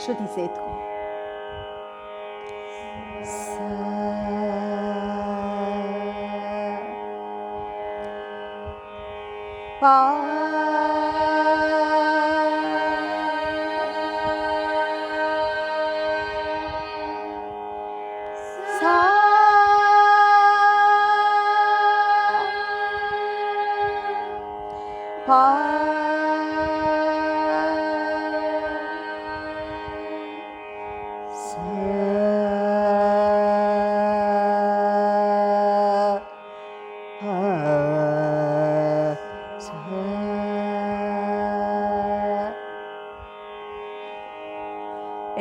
ஸ்ருதி சேர்த்துக்கோ. பா பா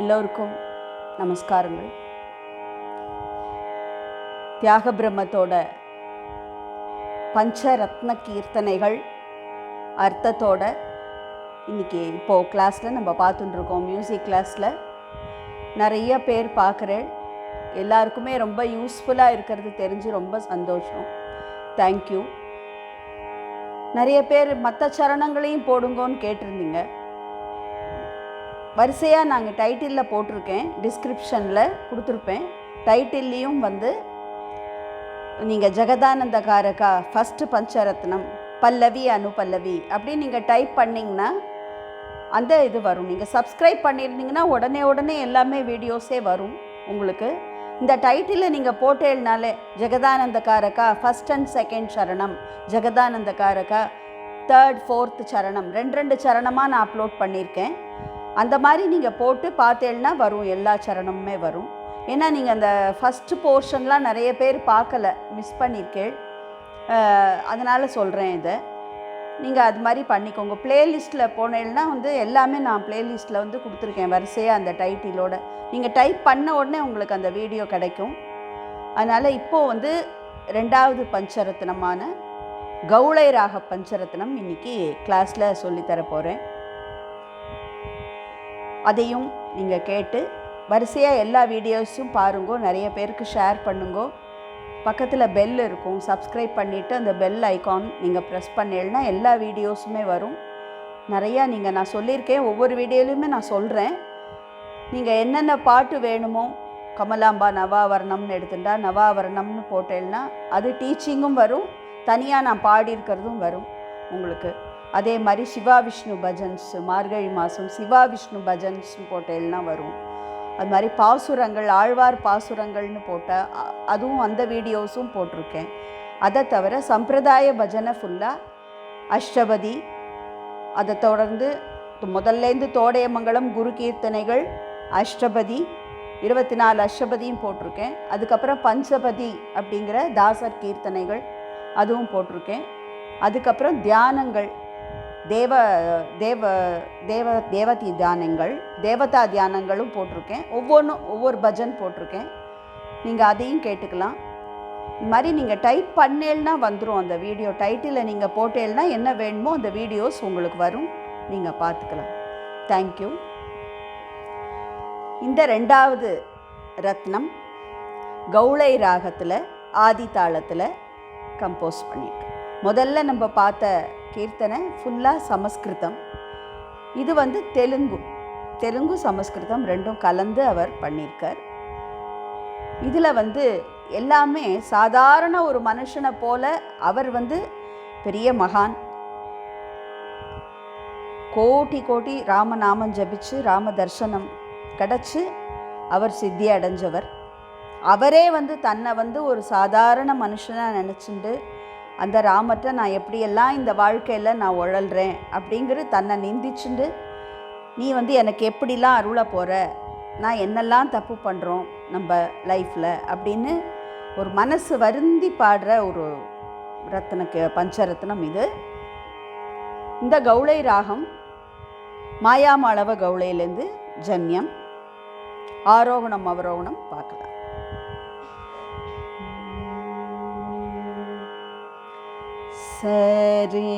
எல்லோருக்கும் நமஸ்காரங்கள். தியாக பிரம்மத்தோட பஞ்சரத்ன கீர்த்தனைகள் அர்த்தத்தோட இன்றைக்கி இப்போது கிளாஸில் நம்ம பார்த்துட்டுருக்கோம். மியூசிக் கிளாஸில் நிறைய பேர் பார்க்குறேன். எல்லாருக்குமே ரொம்ப யூஸ்ஃபுல்லாக இருக்கிறது தெரிஞ்சு ரொம்ப சந்தோஷம். தேங்க்யூ. நிறைய பேர் மற்ற சரணங்களையும் போடுங்கன்னு கேட்டிருந்தீங்க. வரிசையாக நாங்கள் டைட்டிலில் போட்டிருக்கேன், டிஸ்கிரிப்ஷனில் கொடுத்துருப்பேன். டைட்டில்லையும் நீங்கள் ஜெகதானந்த காரகா ஃபஸ்ட்டு பஞ்சரத்னம் பல்லவி அனுபல்லவி அப்படின்னு நீங்கள் டைப் பண்ணிங்கன்னா அந்த இது வரும். நீங்கள் சப்ஸ்கிரைப் பண்ணியிருந்தீங்கன்னா உடனே எல்லாமே வீடியோஸே வரும் உங்களுக்கு. இந்த டைட்டிலில் நீங்கள் போட்டேனாலே ஜெகதானந்த காரகா ஃபஸ்ட் அண்ட் செகண்ட் சரணம், ஜெகதானந்த காரகா தேர்ட் ஃபோர்த் சரணம், ரெண்டு சரணமாக நான் அப்லோட் பண்ணியிருக்கேன். அந்த மாதிரி நீங்கள் போட்டு பார்த்தேன்னா வரும், எல்லா சரணமுமே வரும். ஏன்னா நீங்கள் அந்த ஃபஸ்ட்டு போர்ஷன்லாம் நிறைய பேர் பார்க்கல, மிஸ் பண்ணியிருக்கேன். அதனால் சொல்கிறேன். இதை நீங்கள் அது மாதிரி பண்ணிக்கோங்க. ப்ளேலிஸ்ட்டில் போனேன்னா எல்லாமே நான் ப்ளேலிஸ்ட்டில் கொடுத்துருக்கேன் வரிசையாக அந்த டைட்டிலோட. நீங்கள் டைப் பண்ண உடனே உங்களுக்கு அந்த வீடியோ கிடைக்கும். அதனால் இப்போது ரெண்டாவது பஞ்சரத்னமான கௌளை ராக பஞ்சரத்னம் இன்றைக்கி கிளாஸில் சொல்லித்தர போகிறேன். அதையும் நீங்கள் கேட்டு வரிசையாக எல்லா வீடியோஸும் பாருங்கோ. நிறைய பேருக்கு ஷேர் பண்ணுங்கோ. பக்கத்தில் பெல் இருக்கும், சப்ஸ்கிரைப் பண்ணிவிட்டு அந்த பெல் ஐக்கான் நீங்கள் ப்ரெஸ் பண்ணிடனா எல்லா வீடியோஸுமே வரும். நிறையா நான் சொல்லியிருக்கேன், ஒவ்வொரு வீடியோலையுமே நான் சொல்கிறேன். நீங்கள் என்னென்ன பாட்டு வேணுமோ, கமலாம்பா நவாவரணம்னு எடுத்துட்டா நவாவரணம்னு போட்டேன்னா அது டீச்சிங்கும் வரும், தனியாக நான் பாடியிருக்கிறதும் வரும் உங்களுக்கு. அதே மாதிரி சிவா விஷ்ணு பஜன்ஸ், மார்கழி மாதம் சிவா விஷ்ணு பஜன்ஸ்னு போட்டேன்னா வரும். அது மாதிரி பாசுரங்கள், ஆழ்வார் பாசுரங்கள்னு போட்டால் அதுவும் அந்த வீடியோஸும் போட்டிருக்கேன். அதை தவிர சம்பிரதாய பஜனை ஃபுல்லாக அஷ்டபதி, அதை தொடர்ந்து முதல்லேருந்து தோடையமங்கலம் குரு கீர்த்தனைகள் அஷ்டபதி 24 அஷ்டபதியும் போட்டிருக்கேன். அதுக்கப்புறம் பஞ்சபதி அப்படிங்கிற தாசர் கீர்த்தனைகள் அதுவும் போட்டிருக்கேன். அதுக்கப்புறம் தியானங்கள், தேவதி தியானங்கள், தேவதா தியானங்களும் போட்டிருக்கேன். ஒவ்வொரு பஜன் போட்டிருக்கேன். நீங்கள் அதையும் கேட்டுக்கலாம். இது மாதிரி நீங்கள் டைப் பண்ணேன்னா வந்துடும் அந்த வீடியோ. டைட்டிலில் நீங்கள் போட்டேன்னா என்ன வேணுமோ அந்த வீடியோஸ் உங்களுக்கு வரும், நீங்கள் பார்த்துக்கலாம். தேங்க்யூ. இந்த ரெண்டாவது ரத்னம் கௌளை ராகத்தில் ஆதி தாளத்தில் கம்போஸ் பண்ணியிருக்கேன். முதல்ல நம்ம பார்த்த கீர்த்தனை ஃபுல்லாக சமஸ்கிருதம். இது தெலுங்கு சமஸ்கிருதம் ரெண்டும் கலந்து அவர் பண்ணியிருக்கார். இதில் எல்லாமே சாதாரண ஒரு மனுஷனை போல அவர் பெரிய மகான். கோட்டி ராமநாமம் ஜபிச்சு ராம தர்சனம் கிடச்சி அவர் சித்தி அடைஞ்சவர். அவரே தன்னை ஒரு சாதாரண மனுஷனாக நினச்சிண்டு அந்த ராமத்தை நான் எப்படியெல்லாம் இந்த வாழ்க்கையில் நான் உழல்றேன் அப்படிங்கிற தன்னை நிந்திச்சுண்டு, நீ எனக்கு எப்படிலாம் அருளை போகிற, நான் என்னெல்லாம் தப்பு பண்ணுறோம் நம்ம லைஃப்பில் அப்படின்னு ஒரு மனசு வருந்தி பாடுற ஒரு பஞ்சரத்னம் இது. இந்த கௌளை ராகம் மாயாமாளவ கௌளையிலேருந்து ஜன்யம். ஆரோகணம் அவரோகணம் பார்க்கலாம். சரே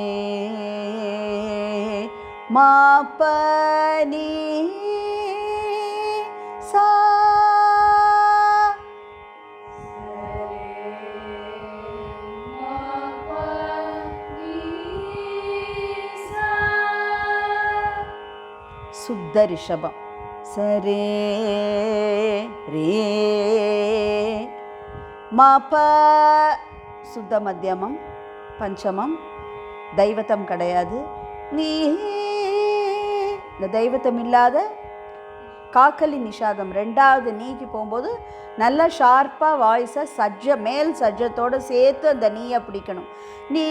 மாபனி சா சுத்த ரிஷபம். சரே ரே மாப சுத்த மத்தியமம் பஞ்சமம், தெய்வத்தம் கிடையாது. நீ இந்த தெய்வத்தம் இல்லாத காக்கலி நிஷாதம் ரெண்டாவது நீக்கி போகும்போது நல்ல ஷார்ப்பாக வாய்ஸை மேல் சஜ்ஜத்தோடு சேர்த்து அந்த நீயை பிடிக்கணும். நீ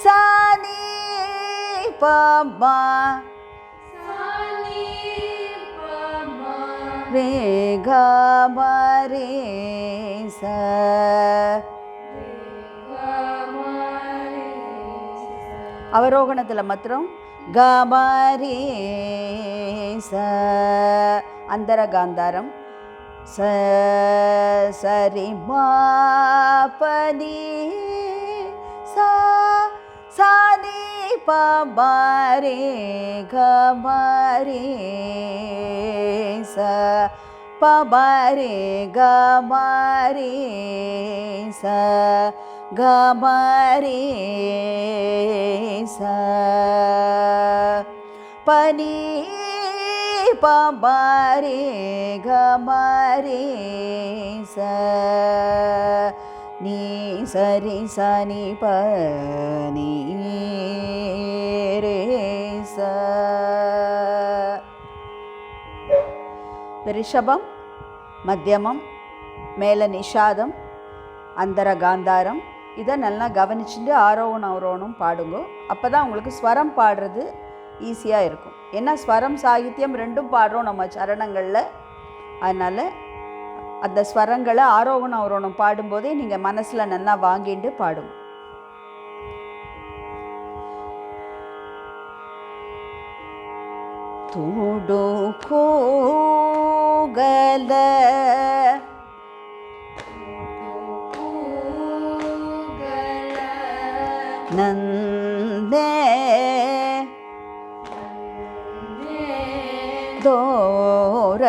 சானி பமா ரே க ம ரே ச. அவரோகணத்தில் மாத்திரம் க ம ரே ச அந்தர காந்தாரம். ச சரி மா பனி சா சானி பமாரே கமாரே ச பமாரே கமாரே ச கமாரே ச பனி பமாரே கமாரே ச நீ சரி சனி பனி ரே ச. ரிஷபம் மத்தியமம் மேல நிஷாதம் அந்தர காந்தாரம். இதை நல்லா கவனிச்சுட்டு ஆரோகணம் அவரோகணம் பாடுங்க. அப்போ தான் உங்களுக்கு ஸ்வரம் பாடுறது ஈஸியாக இருக்கும். ஏன்னா ஸ்வரம் சாகித்யம் ரெண்டும் பாடுறோம் நம்ம சரணங்களில். அதனால் அந்த ஸ்வரங்களை ஆரோகணம் அவரோகணம் பாடும்போதே நீங்கள் மனசில் நல்லா வாங்கிட்டு பாடும். துடு கோகல நந்தே தோர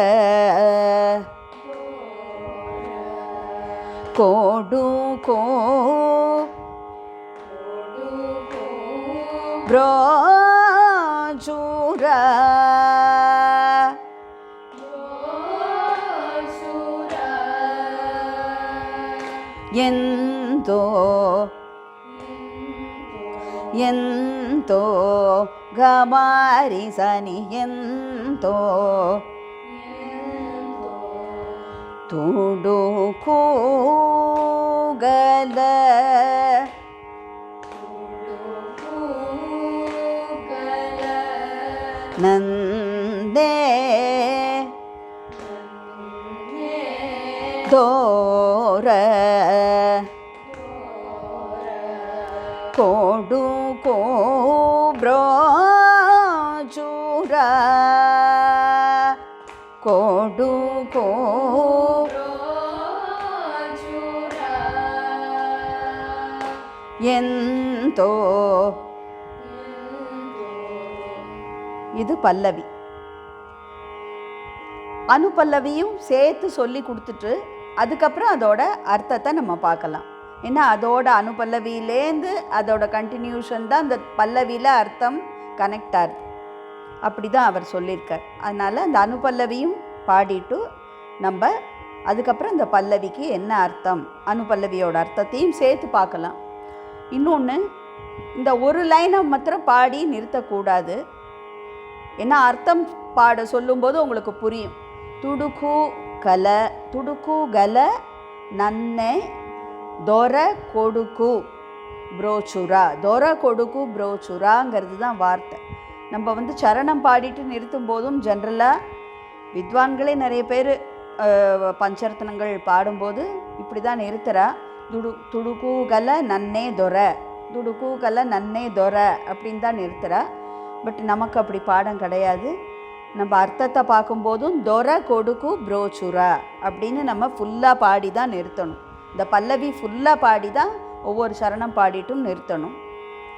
கோடு கோ ப்ரோஜுர ಎಂತೋ ಎಂತೋ ಗಮಾರಿ ಸನಿ ಎಂತೋ ತುಡು ಕೂಗಲ ನಂದೇ ದೋರ ಕೋಡು ಕೋ ಬ್ರೋಜುರ ಕೋಡು ಕೋ ಎಂತೋ. இது பல்லவி. அனுபல்லவியும் சேர்த்து சொல்லி கொடுத்துட்டு அதுக்கப்புறம் அதோட அர்த்தத்தை நம்ம பார்க்கலாம். ஏன்னா அதோட அனுபல்லவியிலேருந்து அதோட கண்டினியூஷன் தான் அந்த பல்லவியில் அர்த்தம் கனெக்ட் ஆகுது. அப்படி தான் அவர் சொல்லியிருக்கார். அதனால் அந்த அனுபல்லவியும் பாடிட்டு நம்ம அதுக்கப்புறம் இந்த பல்லவிக்கு என்ன அர்த்தம், அனுபல்லவியோட அர்த்தத்தையும் சேர்த்து பார்க்கலாம். இன்னொன்று, இந்த ஒரு லைனை மாத்திரம் பாடி நிறுத்தக்கூடாது. ஏன்னா அர்த்தம் பாட சொல்லும்போது உங்களுக்கு புரியும். துடுக்கு கல துடுக்கு கல நன்னை தொர கொடுக்கு புரோச்சுரா. தொர கொடுக்கு புரோச்சுராங்கிறது தான் வார்த்தை. நம்ம சரணம் பாடிட்டு நிறுத்தும் போதும் ஜென்ரலாக வித்வான்களே நிறைய பேர் பஞ்சரத்னங்கள் பாடும்போது இப்படி தான் நிறுத்துறா. துடுக்கு கல நன்னே தொர, துடுக்கு கல நன்னே தொர அப்படின்னு தான் நிறுத்துறா. பட் நமக்கு அப்படி பாடம் கிடையாது. நம்ம அர்த்தத்தை பார்க்கும்போதும் தொர கொடுக்கு புரோச்சுரா அப்படின்னு நம்ம ஃபுல்லாக பாடி தான் நிறுத்தணும். இந்த பல்லவி ஃபுல்லாக பாடி தான் ஒவ்வொரு சரணம் பாடிட்டும் நிறுத்தணும்.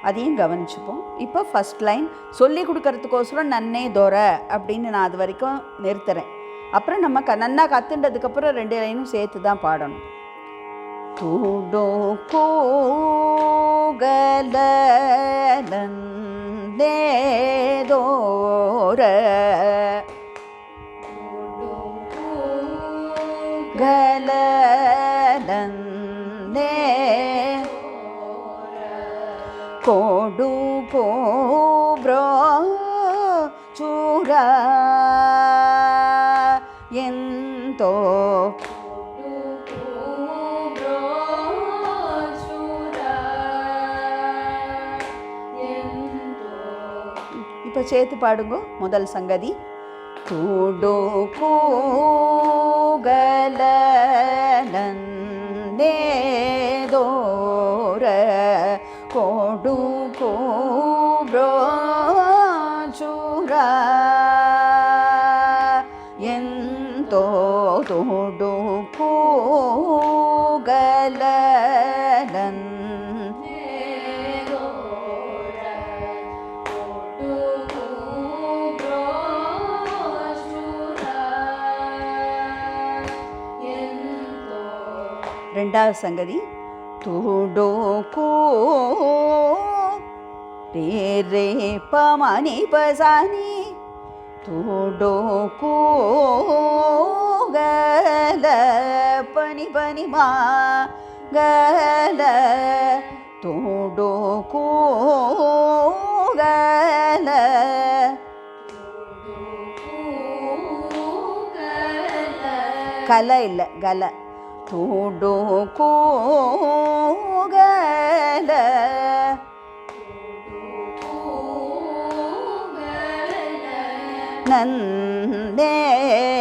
அதையும் கவனிச்சுப்போம். இப்போ ஃபஸ்ட் லைன் சொல்லி கொடுக்கறதுக்கோசரம் நன்னே தொர அப்படின்னு நான் அது வரைக்கும் நிறுத்துறேன். அப்புறம் நம்ம நன்னா கற்றுண்டதுக்கப்புறம் 2 லைனும் சேர்த்து தான் பாடணும். துடோ கோகலந்தேதோர கலந்தே கோடு கோப்ரோ சூரா எந்தோ இப்போ சேர்த்து பாடுங்க. முதல் சங்கதி துடோ கோகலந்தேதோர கோடு கோப்ரோ சூரா எந்தோ துடோ கோகலந்தேதோர ரெண்டாவது சங்கதி துடோ கோ ரே ரே பமனி பசானி துடோ கோ கல பனி பனி மா கல துடோ கோ கல கல இல்லை கல துடோ கோகல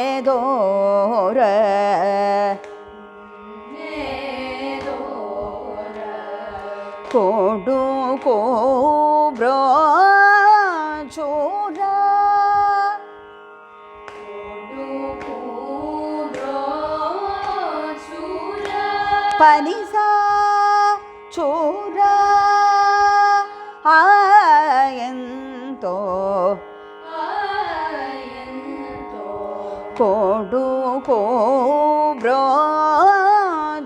நந்தேதோர கோடு கோப்ரோ சூரா பனிசா சூரா ஆயந்தோ கோடு கோப்ரோ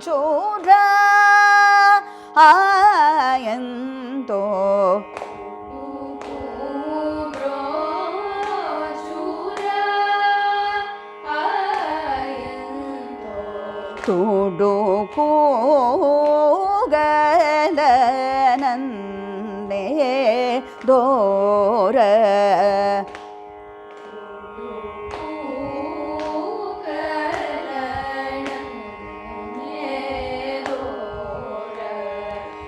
சூரா ஆயந்தோ துடோ கோகலந்தேதோர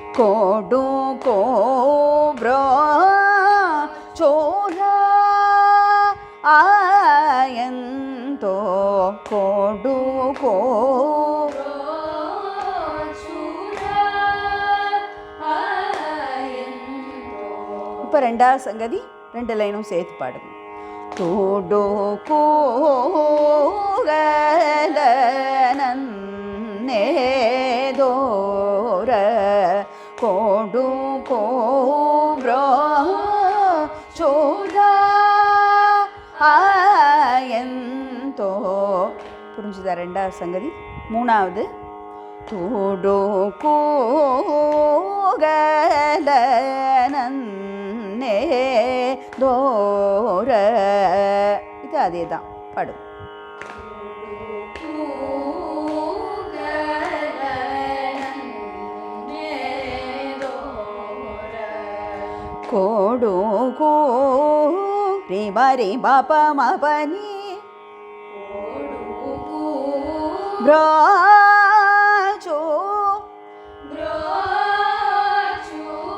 கோடு கோப்ரோ சூரா ஆயந்தோ கோடு கோ இப்போ ரெண்டாவது சங்கதி ரெண்டு லைனும் சேர்த்து பாடுங்க. துடோ கோகலந்தேதோர கோடு கோப்ரோ சூரா ஆயந்தோ. புரிஞ்சுதா ரெண்டாவது சங்கதி? மூணாவது துடோ கோகலந்தேதோர இது அதே தான் பாடும். கோடு கோ ரே பரே பாப மபனி ப்ராச்சோ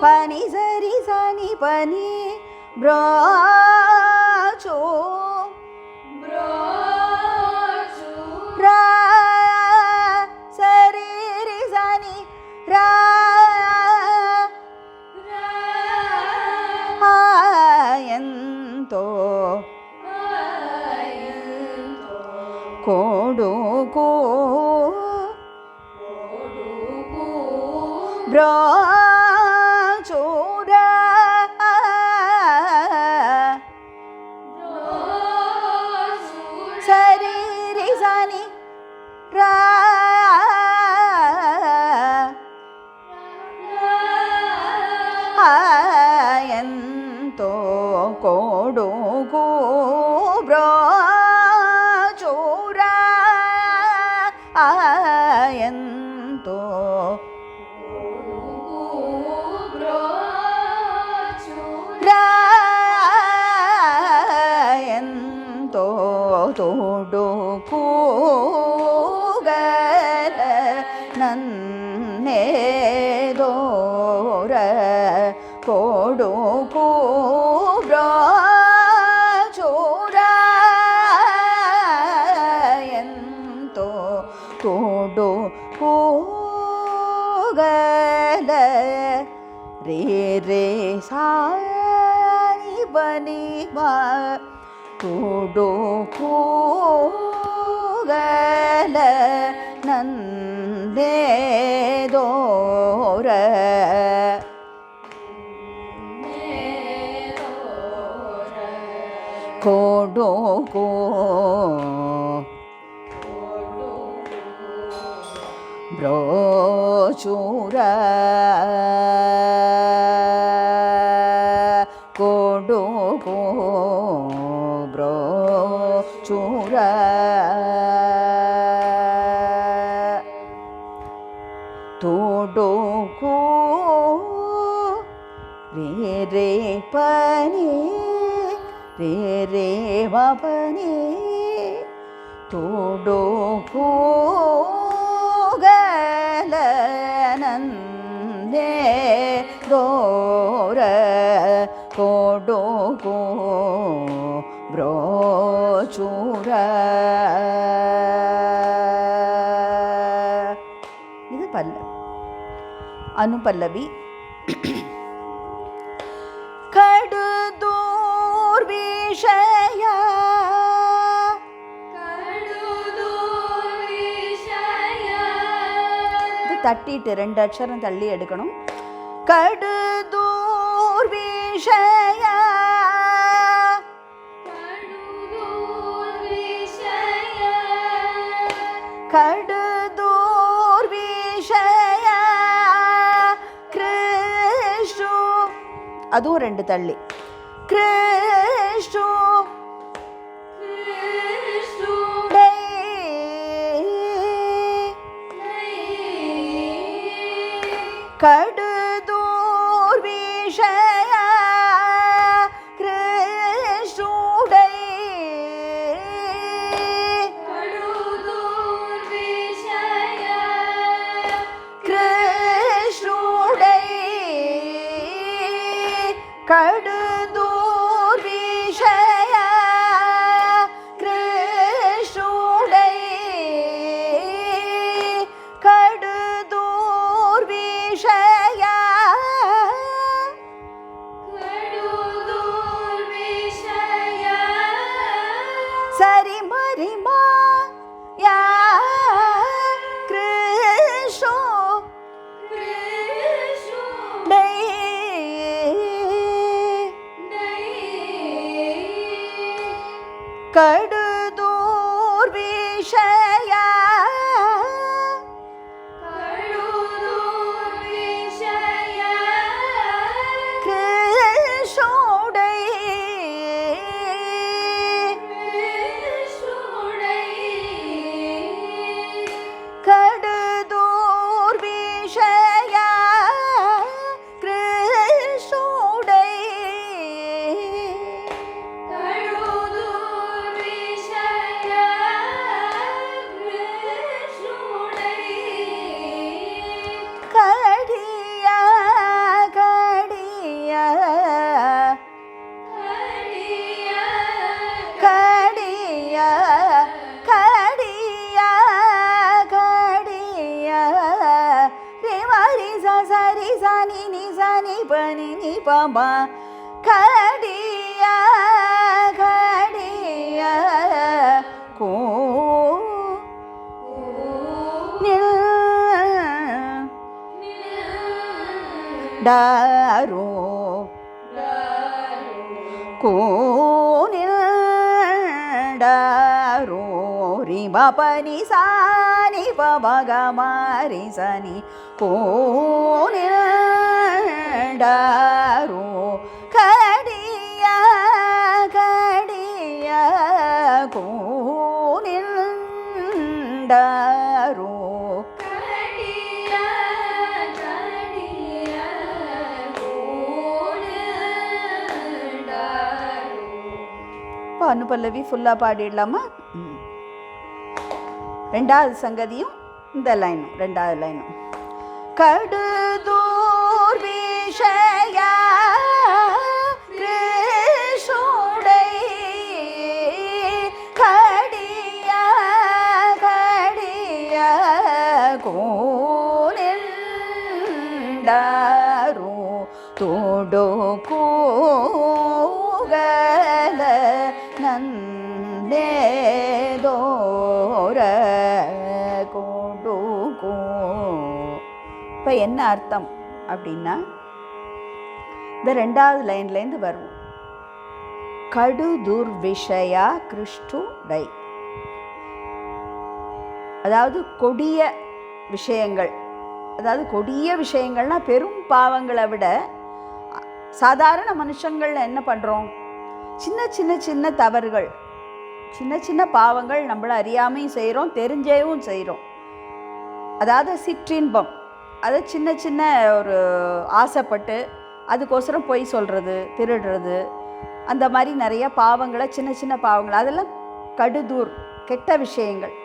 பனி சரி சனி பனி ப்ராச்சோ ரா சரி ரி சனி ரா ஆயந்தோ கோடு கோ ப்ராச்சோர. 「さりりさにら ಆಯಂತೋ ರಾಯಂತೋ ತೋಡು ಕೂಗಲ ನನ್ನೇದೋರ ಕೊಡು ಕೂಬ್ರೋ ಚೂರಾಯಂತೋ ತೋಡು ಕೂಗಲ ರೇ ರೇ ಸಾನಿ ಬನಿ ಬಾ ತೋಡು ಕೂಗಲ ನನ್ನೇದೋರ ಕೊಡು ಕೋ ಬ್ರೋಚೂರ ಕೊಡು ಕೋ ಬ್ರೋಚೂರ ತೋಡು ಕೋ ರೇ ರೇ ಪನಿ ರೇ ರೇ ಬಪನಿ ತೋಡು ಕೂಗಲ ನಂದೇ ದೋರ ಕೊಡು ಕೋ ಬ್ರೋಚೂರ. ಇದು ಪಲ್ಲವಿ. ಅನುಪಲ್ಲವಿ. ಕಡುದೂರ್ವಿಷಯ இது தட்டிட்டு 2 அக்ஷரம் தள்ளி எடுக்கணும். கடுதூர்விஷய கடுதூர்விஷய கிருஷ்ணு அதுவும் 2 தள்ளி. கிருஷ்ணு கடுதூர்விஷய கிருஷ்ணுடை கிருஷ்ணுடை கடுதூர்விஷய கிருஷ்ணுடை கடுதூர்விஷய சரி மரிமா யா கிருஷ்ணு கடுதூர்விஷய கிருஷ்ணுடை கடுதூர்விஷய கிருஷ்ணுடை கடிய கடிய கடிய கடிய கடிய ரே மரி ச சரி ச நி நி ச நி ப நி நி ப ப கடிய கடிய கோ டாரோ கோனில் டாரோ ரி பபனி சானி பபகமாரி சனி கோனில் டாரோ கடிய கடிய கோனில் டாரோ இப்போ அனுபல்லவி ஃபுல்லாக பாடிடலாமா? ரெண்டாவது சங்கதியும் இந்த லைனும் ரெண்டாவது லைனும். கடுதூர் விஷய கிருஷுடை கடிய கடிய கோலிண்டாரு தோடோ கூகல நந்தேதோர கோடுகோ. இப்போ என்ன அர்த்தம் அப்படின்னா, இந்த ரெண்டாவது லைன்லேருந்து வருவோம். கடு துர்விஷயா கிருஷ்டுடை, அதாவது கொடிய விஷயங்கள். அதாவது கொடிய விஷயங்கள்னா பெரும் பாவங்களை விட சாதாரண மனுஷங்கள் என்ன பண்ணுறோம், சின்ன சின்ன சின்ன தவறுகள், சின்ன சின்ன பாவங்கள் நம்மளை அறியாமையும் செய்கிறோம், தெரிஞ்சேவும் செய்கிறோம். அதாவது சிற்றின்பம், அதை சின்ன சின்ன ஒரு ஆசைப்பட்டு அதுக்கோசரம் பொய் சொல்கிறது, திருடுறது, அந்த மாதிரி நிறைய பாவங்களை, சின்ன சின்ன பாவங்கள், அதெல்லாம் கடுதூர் கெட்ட விஷயங்கள்.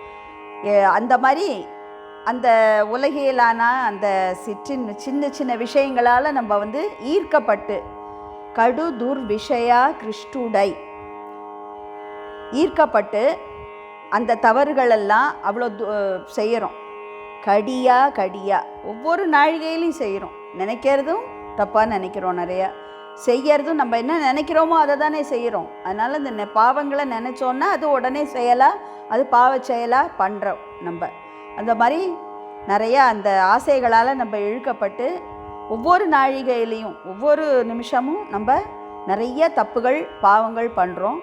அந்த மாதிரி அந்த உலகியலான அந்த சின்ன சின்ன விஷயங்களால் நம்ம ஈர்க்கப்பட்டு கடு துர்விஷயா கிருஷ்டுடை ஈர்க்கப்பட்டு அந்த தவறுகளெல்லாம் அவ்வளோ செய்கிறோம். கடியா கடியா ஒவ்வொரு நாழிகையிலையும் செய்கிறோம். நினைக்கிறதும் தப்பாக நினைக்கிறோம், நிறையா செய்யறதும் நம்ம என்ன நினைக்கிறோமோ அதை தானே செய்கிறோம். அதனால் இந்த பாவங்களை நினச்சோன்னா அது உடனே செயலாக, அது பாவ செயலாக பண்ணுறோம் நம்ம. அந்த மாதிரி நிறையா அந்த ஆசைகளால் நம்ம இழுக்கப்பட்டு ஒவ்வொரு நாழிகையிலையும் ஒவ்வொரு நிமிஷமும் நம்ம நிறைய தப்புகள் பாவங்கள் பண்ணுறோம்.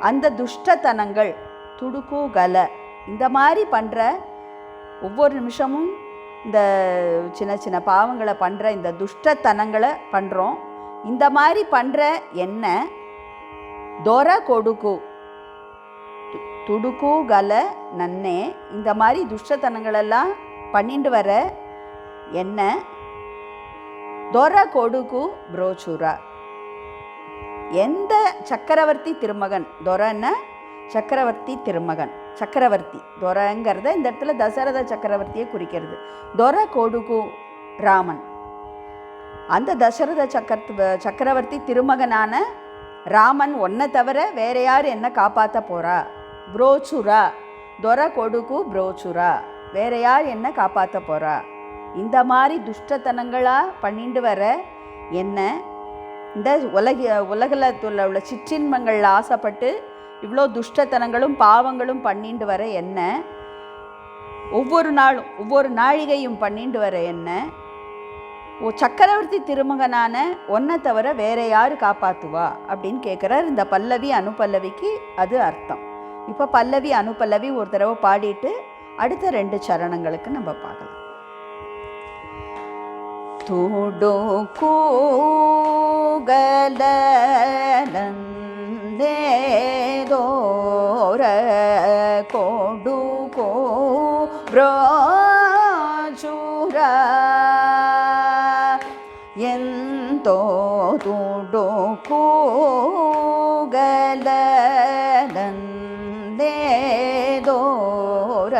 அந்த துஷ்டத்தனங்கள் துடுக்குகல, இந்த மாதிரி பண்ணுற ஒவ்வொரு நிமிஷமும் இந்த சின்ன சின்ன பாவங்களை பண்ணுற இந்த துஷ்டத்தனங்களை பண்ணுறோம். இந்த மாதிரி பண்ணுற என்ன தொர கொடுக்கு துடுக்குகல நன்னே, இந்த மாதிரி துஷ்டத்தனங்களெல்லாம் பண்ணிட்டு வர என்ன தொர கொடுக்கு புரோச்சுரா, எந்த சக்கரவர்த்தி திருமகன், தொரன்னா சக்கரவர்த்தி திருமகன், சக்கரவர்த்தி தொரங்கிறத இந்த இடத்துல தசரத சக்கரவர்த்தியை குறிக்கிறது. தொர கொடுக்கு ராமன், அந்த தசரத சக்கரவர்த்தி திருமகனான ராமன் ஒன்றை தவிர வேற யார் என்ன காப்பாற்ற போகிறா? புரோச்சுரா, தொர கொடுக்கு புரோச்சுரா, வேற யார் என்ன காப்பாற்ற போகிறா? இந்த மாதிரி துஷ்டத்தனங்களாக பண்ணிட்டு வர என்ன, இந்த உலகத்தில் உள்ள சிற்றின்பங்களில் ஆசைப்பட்டு இவ்வளோ துஷ்டத்தனங்களும் பாவங்களும் பண்ணிட்டு வர என்ன, ஒவ்வொரு நாளும் ஒவ்வொரு நாழிகையும் பண்ணிட்டு வர என்ன, சக்கரவர்த்தி திருமகனான ஒன்றை தவிர வேற யார் காப்பாற்றுவா அப்படின்னு கேட்குறார். இந்த பல்லவி அனுபல்லவிக்கு அது அர்த்தம். இப்போ பல்லவி அனுபல்லவி ஒரு தடவை பாடிட்டு அடுத்த 2 சரணங்களுக்கு நம்ம பார்க்கலாம். தூடோ கூகல நந்தேதோர கோடு கோ புரோச்சுரா ಎಂತೋ ತುಡೋ ಕೂಗಲ ನಂದೇ ದೋರ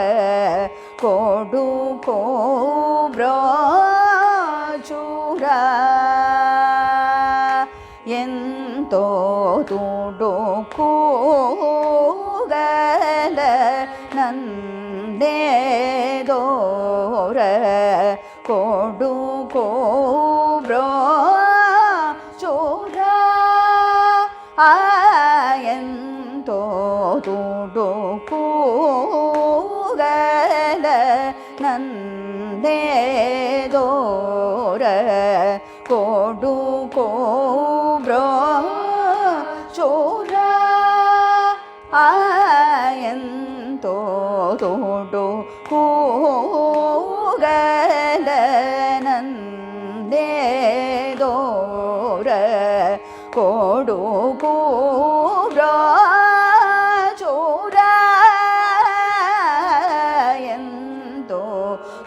ಕೊಡು ಕೋಬ್ರಾಚೂರ ಎಂತೋ ತುಡೋ ಕೂಗಲ ನಂದೇ ದೋರ ಕೊಡು ಕೋಬ್ರಾಚೂರ ಎಂತೋ ತುಡೋ ಕೂಗಲ ನಂದೇ ದೋರ ಕೊಡು ಕೋಬ್ರಾಚೂರ ಎಂತೋ ತುಡೋ ಕೂಗಲ ನಂದೇ ದೋರ ಕೊಡು ಕೋಬ್ರಾಚೂರ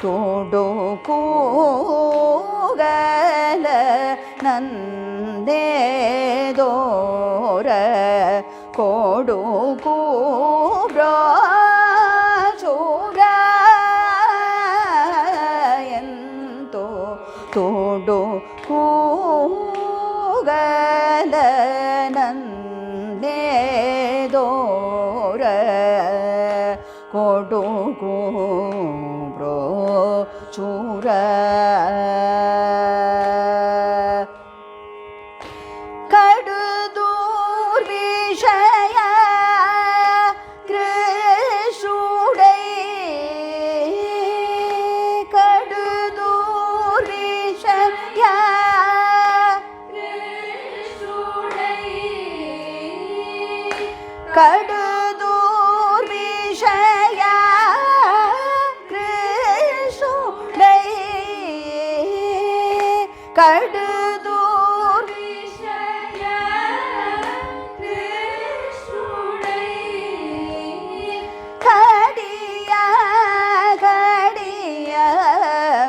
தோடோ கூகல நந்தேதோர கோடு கூப்ரோ சூராயந்தோ தோடோ கூகல நந்தேதோர கோடு கூப்ரோ சூர கடுதூர் விஷய கிருஷுடை கடுதூர் விஷய கடுதூர் விஷய கிருஷுடை கடுதூர் விஷய கிருஷுடை கடிய கடிய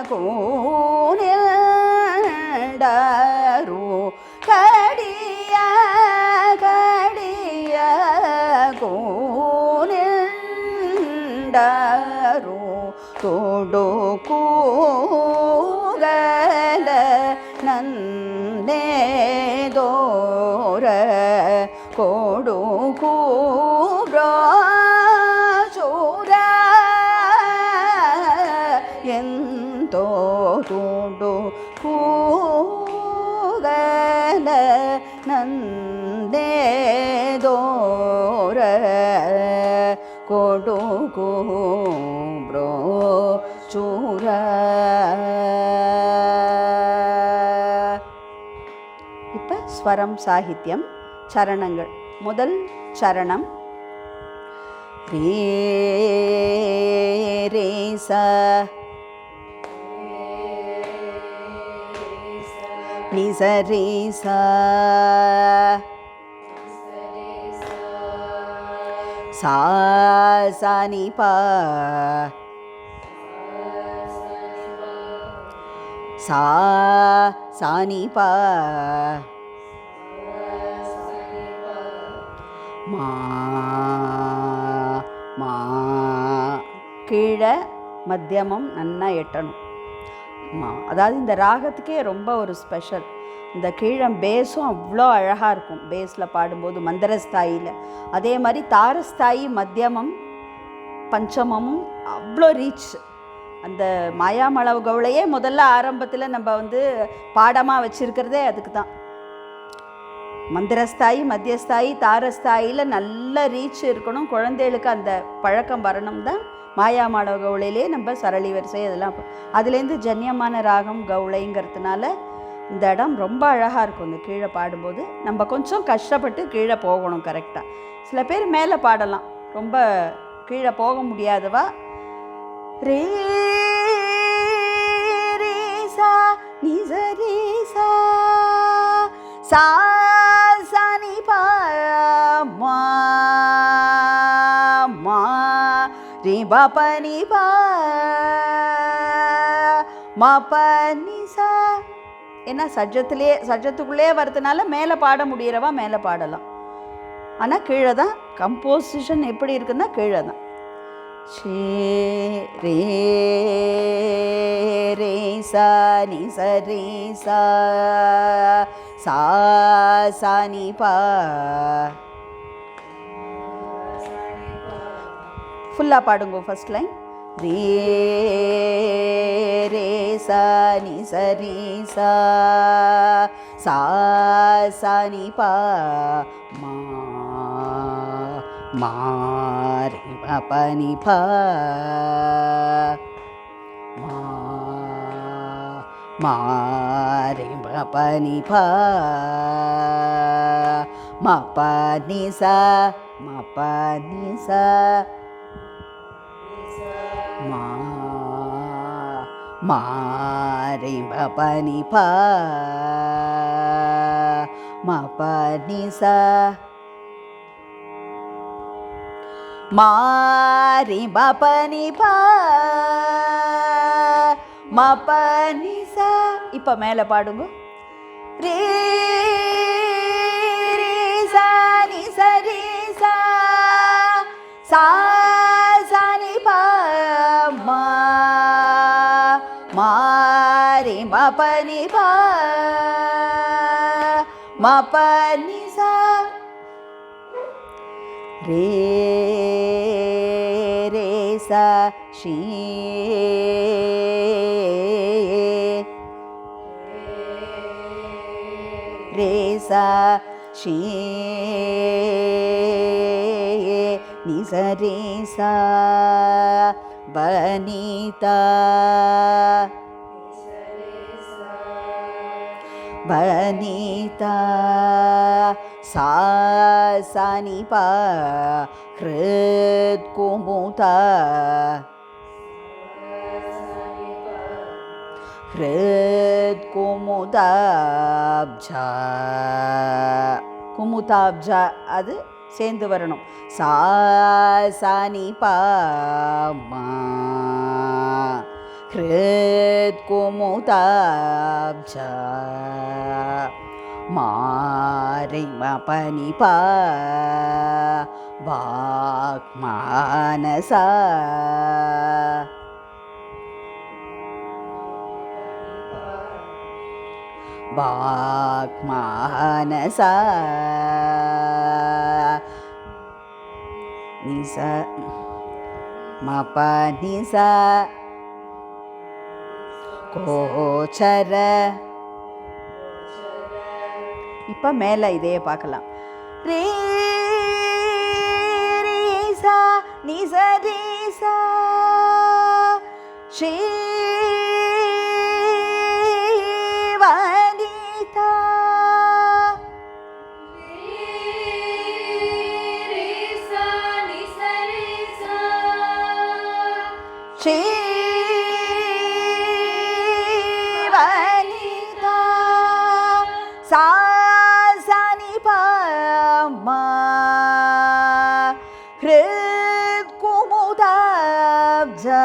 கூனிடரு கடிய கடிய கூனிடரு தோடோ கூகல நந்தேதோர கோடு கூப்ரோ சூர ಎಂತೋ ತೋಡು ಕೂಗಲ ನಂದೇದೋರ ಕೊಡು ಕೂಬ್ರೋ ಚೂರ இப்போ ஸ்வரம் சாகித்யம் சரணங்கள். முதல் சரணம் ரே ரே சா ni sa re sa sa sa ni pa sa sa ni pa ma ma கீழே மத்தியமம் நன்னா எட்டணும். அதாவது இந்த ராகத்துக்கே ரொம்ப ஒரு ஸ்பெஷல். இந்த கீழம் பேஸும் அவ்வளோ அழகாக இருக்கும் பேஸில் பாடும்போது மந்திரஸ்தாயில். அதே மாதிரி தாரஸ்தாயி மத்தியமம் பஞ்சமமும் அவ்வளோ ரீச். அந்த மாயாமளவு கவுளையே முதல்ல ஆரம்பத்தில் நம்ம பாடமாக வச்சுருக்கிறதே அதுக்கு தான். மந்திரஸ்தாயி மத்தியஸ்தாயி தாரஸ்தாயில் நல்ல ரீச் இருக்கணும். குழந்தைகளுக்கு அந்த பழக்கம் வரணும் தான் மாயாமளவு கவுளையிலே நம்ம சரளி வரிசை அதெல்லாம். அதுலேருந்து ஜன்யமான ராகம் கவுளைங்கிறதுனால இந்த இடம் ரொம்ப அழகாக இருக்கும். இந்த கீழே பாடும்போது நம்ம கொஞ்சம் கஷ்டப்பட்டு கீழே போகணும் கரெக்டாக. சில பேர் மேலே பாடலாம், ரொம்ப கீழே போக முடியாதவா ரே ரே சா நி ச ரே சா சா சா நி பா மா மா ரே பா ப நி பா மா ப நி சா. ஏன்னா சட்ஜத்துக்குள்ளே வரதுனால மேலே பாட முடியறவா மேலே பாடலாம். ஆனால் கீழே தான் கம்போசிஷன் எப்படி இருக்குன்னா கீழே தான். ஷே ரே ரே சா நி ச ரே சா சா சா நி பா. ஃபுல்லாக பாடுங்க. ஃபர்ஸ்ட் லைன் ரே ரே சா நி ச ரே சா சா சா நி பா மா மா ரே பா ப நி பா மா மா ரே பா ப நி பா மா ப நி சா மா ப நி சா மா மா ரே பா ப நி பா மா ப நி சா மா ரே பா ப நி பா மப நிசா. இப்போ மேலே பாடுங்க. ரே ரே சா நி ச ரே சா சா சா நி பா மா மா ரே மப நி பா மப நி சா. ரே ரே சா ஷீ ரே சா ஷீ நி ச ரே சா வனிதா வனிதா சா சா நி பா ஹ்ருத் குமுதா ஹ்ருத் குமுதாப்ஜா. குமுதாப்ஜா அது சேர்ந்து வரணும். சா சா நி பா மா ஹ்ருத் குமுதாப்ஜா மா ரே மப நி பா வாக் மானசா. வாக் மானசா நி ச மப நி ச கோச்சர. இப்போ மேலே இதையே பார்க்கலாம். ரே ரே சா நி ச ரே சா ஷீ வனிதா. ஷீ வனிதா சா சா நி பா மா ஹ்ருத் குமுதாப்ஜா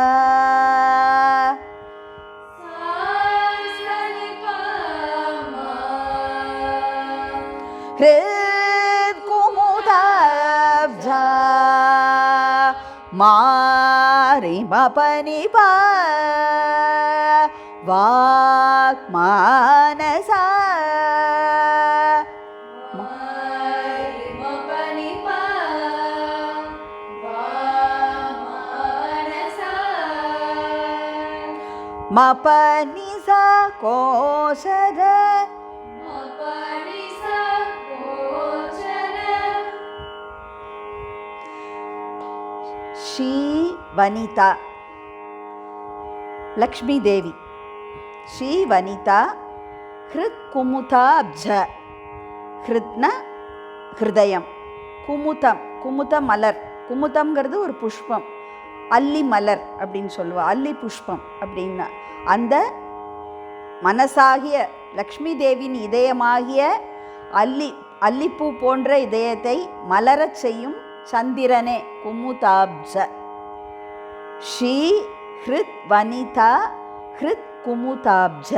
ஹ்ருத் குமுதாப்ஜா மா ரே மப நி பா வாக் மானசா. மப நி சா கோசர. ஷீ வனிதா லக்ஷ்மி தேவி. ஸ்ரீ வனிதா ஹ்ருத் குமுதாப்ஜ. ஹ்ருத்னா ஹிருதயம், குமுதம் குமுத மலர். குமுதம்ங்கிறது ஒரு புஷ்பம். அல்லி மலர் அப்படின்னு சொல்லுவா, அல்லி புஷ்பம் அப்படின்னா அந்த மனசாகிய லக்ஷ்மி தேவியின் இதயமாகிய அல்லிப்பூ போன்ற இதயத்தை மலரச் செய்யும் சந்திரனே குமுதாப்ஜ. ஸ்ரீ ஹ்ருத் வனிதா ஹ்ருத் குமுதாப்ஜ.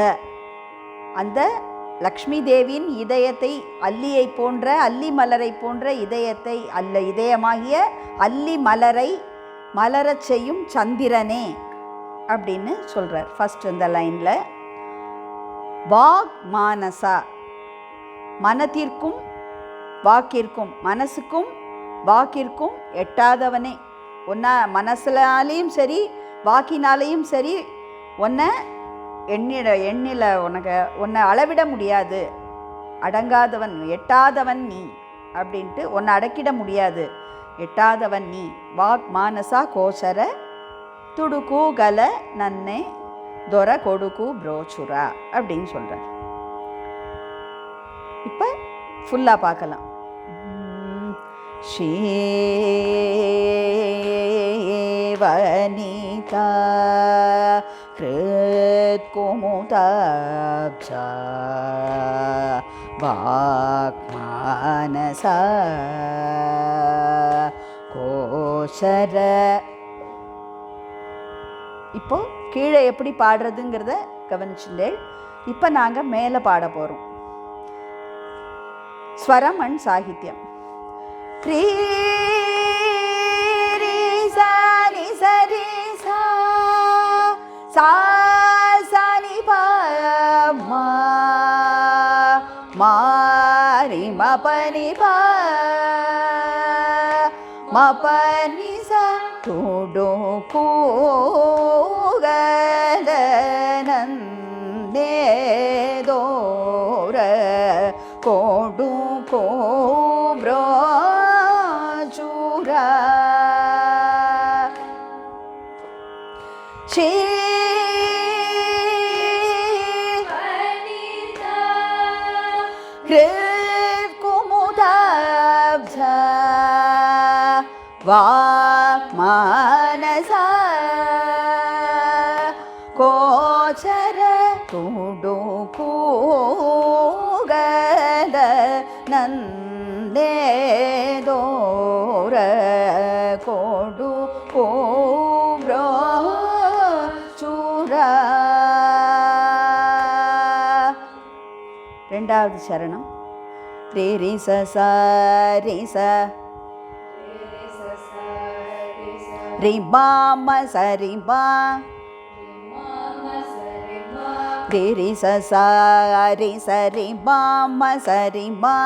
அந்த லக்ஷ்மி தேவியின் இதயத்தை அல்லியை போன்ற அல்லி மலரை போன்ற இதயத்தை இதயமாகிய அல்லி மலரை மலரச் செய்யும் சந்திரனே அப்படின்னு சொல்கிறார். ஃபஸ்ட் இந்த லைனில் வாக் மானசா, மனத்திற்கும் வாக்கிற்கும் மனசுக்கும் வாக்கிற்கும் எட்டாதவனே. ஒன்றா மனசுலாலேயும் சரி வாக்கினாலேயும் சரி உன்னை எண்ணில உன்னை அளவிட முடியாது, அடங்காதவன் எட்டாதவன் நீ அப்படின்ட்டு உன்னை அடக்கிட முடியாது, எட்டாதவன் நீ. வாக் மானசா கோசர துடுக்கு கல நன்னே தொர கொடுக்கு புரோச்சுரா அப்படின்னு சொல்கிறார். இப்போ ஃபுல்லாக பார்க்கலாம். வனிதா ஹ்ருத் குமுதாப்ஜா வாக் மானசா கோசர இப்போது கீழே எப்படி பாடுறதுங்கிறத கவனிச்சுட்டேன். இப்போ நாங்கள் மேலே பாட போகிறோம். ஸ்வரம் அண்ட் சாகித்யம். ரீ ரீ சா நி ச ரீ சா சா சா நி ப மா மா ரி ம ப நி ப ம ப நி சா டு டு கு க த நந்தே தோர கோடு கோப்ரோச்சுரா ஷீ ஹ்ருத் குமுதாப்ஜ வா மானசா கோச்சர துடு கூகத நந்தே தோர கோடு கோப்ரோச்சுரா. ரெண்டாவது சரணம். ரே ரே ச ச ரே ச ரி பா ம ச ரி பா ரே ரே ச ச ரே ச ரி பா ம ச ரி பா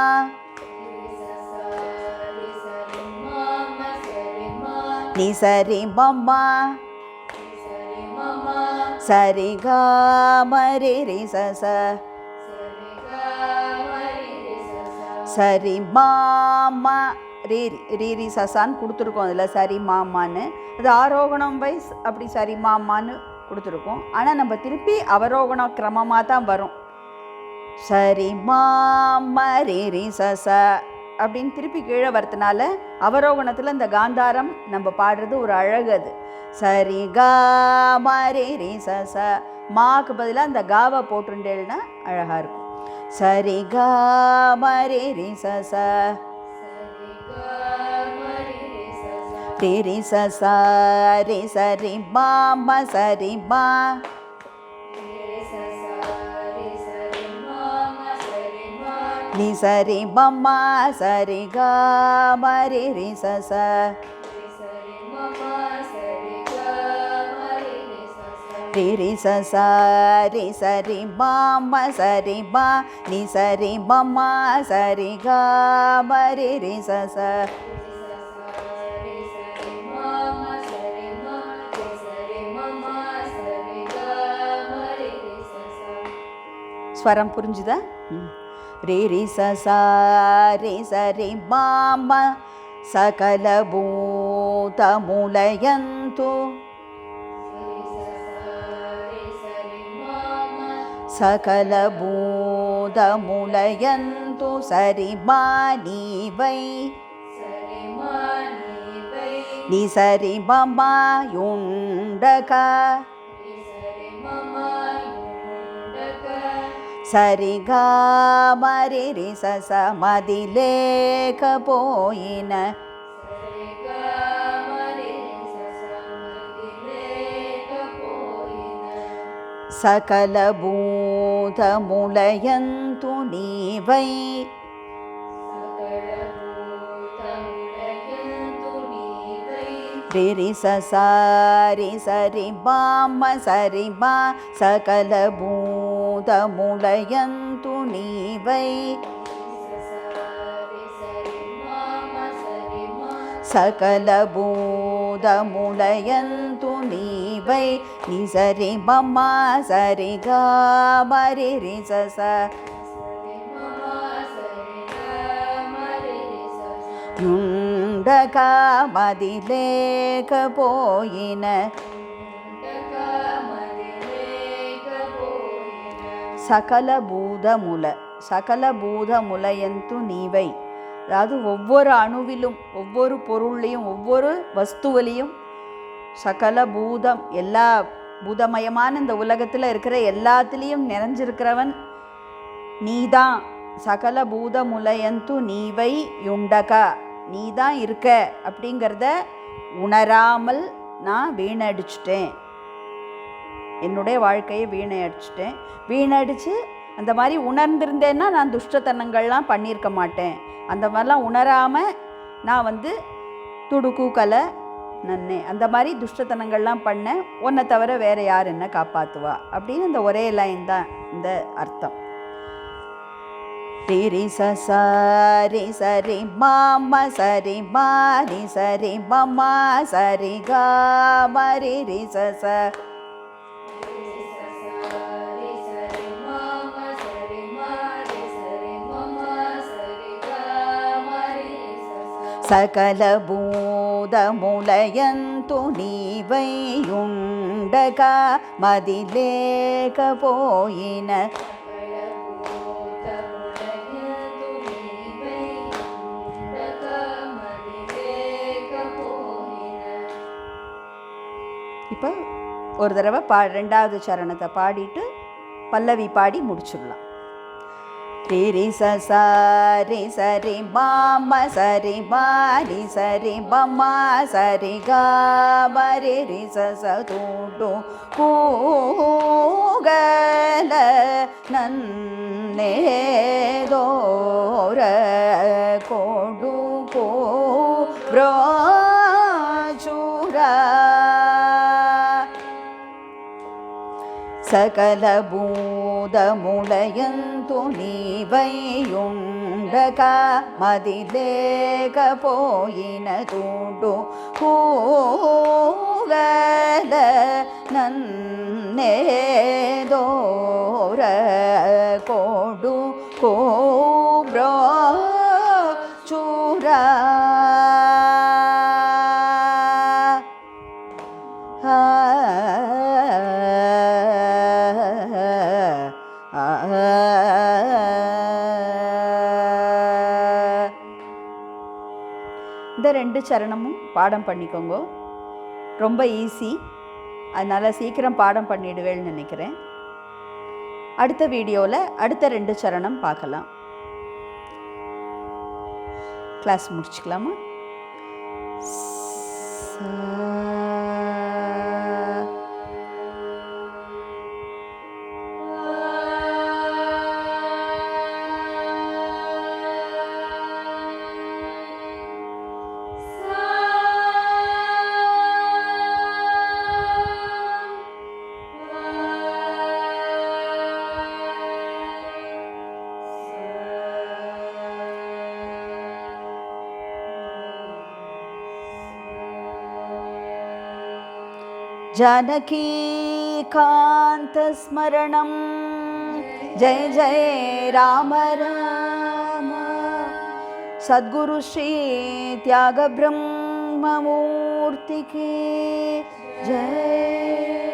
நி ச ரி ப ம ச ரி க ம ரே ரே ச ச சரி மாமா ரீ ரீ ரீ சசான்னு கொடுத்துருக்கோம். அதில் சரி மாமான்னு அது ஆரோகணம் வைஸ் அப்படி சரி மாமான்னு கொடுத்துருக்கோம். ஆனால் நம்ம திருப்பி அவரோகணம் கிரமமாக தான் வரும். சரி மாமா ரீ ரீ சச அப்படின்னு திருப்பி கீழே வரதுனால அவரோகணத்தில் இந்த காந்தாரம் நம்ம பாடுறது ஒரு அழகு. அது சரி கா மா ரீ ரீ சச மாக்கு பதிலாக அந்த காவை போட்டுண்டேன்னா அழகாக இருக்கும். சரி க ம ரே ரே ச ச ரே ரே ச ச ரே ச ரி பா ம ச ரி பா நி ச ரி ப ம ச ரி க ம ரே ரே ச ச ரே ரே ச ச ரே ச ரி பா ம ச ரி பா நி ச ரி ப ம ச ரி க ம ரே ரே ச ச. ஸ்வரம் புரிஞ்சுதா? ரே ரே ச ச ரே ச ரி பா ம சகல பூத மூலயந்து சகல பூத மூலயந்து சரி மா நீ வை நி சரி ப ம யுண்டக சரி க ம ரே ரே ச ச மதிலேக போயின சகல பூத மூலயந்து நீ வை ரே ரே ச ச ரே ச ரி பா ம ச ரி பா சகல பூத மூலயந்து நீ வை சகல பூத மூலயந்து நீ வை நி ச ரி ப ம ச ரி க ம ரே ரே ச ச யுண்டக மதிலேக போயின சகல பூத முல சகல பூத முலயந்து நீவை. அதாவது ஒவ்வொரு அணுவிலும் ஒவ்வொரு பொருள்லையும் ஒவ்வொரு வஸ்துவிலையும் சகல பூதம் எல்லா பூதமயமான இந்த உலகத்தில் இருக்கிற எல்லாத்துலேயும் நிறைஞ்சிருக்கிறவன் நீதான். சகல பூத முலயந்து நீவை யுண்டகா நீதான் இருக்க அப்படிங்கிறத உணராமல் நான் வீணடிச்சிட்டேன். என்னுடைய வாழ்க்கையை வீணடிச்சிட்டேன். வீணடித்து அந்த மாதிரி உணர்ந்திருந்தேன்னா நான் துஷ்டத்தனங்கள்லாம் பண்ணியிருக்க மாட்டேன். அந்த மாதிரிலாம் உணராமல் நான் துடுக்கு கலை நன்னே அந்த மாதிரி துஷ்டத்தனங்கள்லாம் பண்ண உன்னை தவிர வேறு யார் என்ன காப்பாற்றுவா அப்படின்னு இந்த ஒரே லைன் தான் இந்த அர்த்தம். ரி சரி சரி மாம சரி மாரி சரி மமா சரி கா மரி ரி ச சகல பூதமுலயந்து நீவையுண்டக மதிலேக போயின. இப்போ ஒரு தடவை ரெண்டாவது சரணத்தை பாடிட்டு பல்லவி பாடி முடிச்சுடலாம். ரி சரி சரி மாம சரி மாரி சரி மமா சரி கா மரி ரி சூடு கூகல நன்னேதோர கொடு கோ ப்ரோச்சுரா சகல பூதமுலயந்து நீவையுண்டக மதிலேக போயின தூண்டு கூகல நன்னேதோர கொடு கோப்ரோச்சுரா. இந்த 2 சரணமும் பாடம் பண்ணிக்கோங்க. ரொம்ப ஈஸி, அதனால் சீக்கிரம் பாடம் பண்ணிடுவேன்னு நினைக்கிறேன். அடுத்த வீடியோவில் அடுத்த 2 சரணம் பார்க்கலாம். கிளாஸ் முடிச்சுக்கலாமா? जानकीकान्तस्मरणं जय जय राम राम. सद्गुरु श्री त्याग ब्रह्ममूर्ति की जय.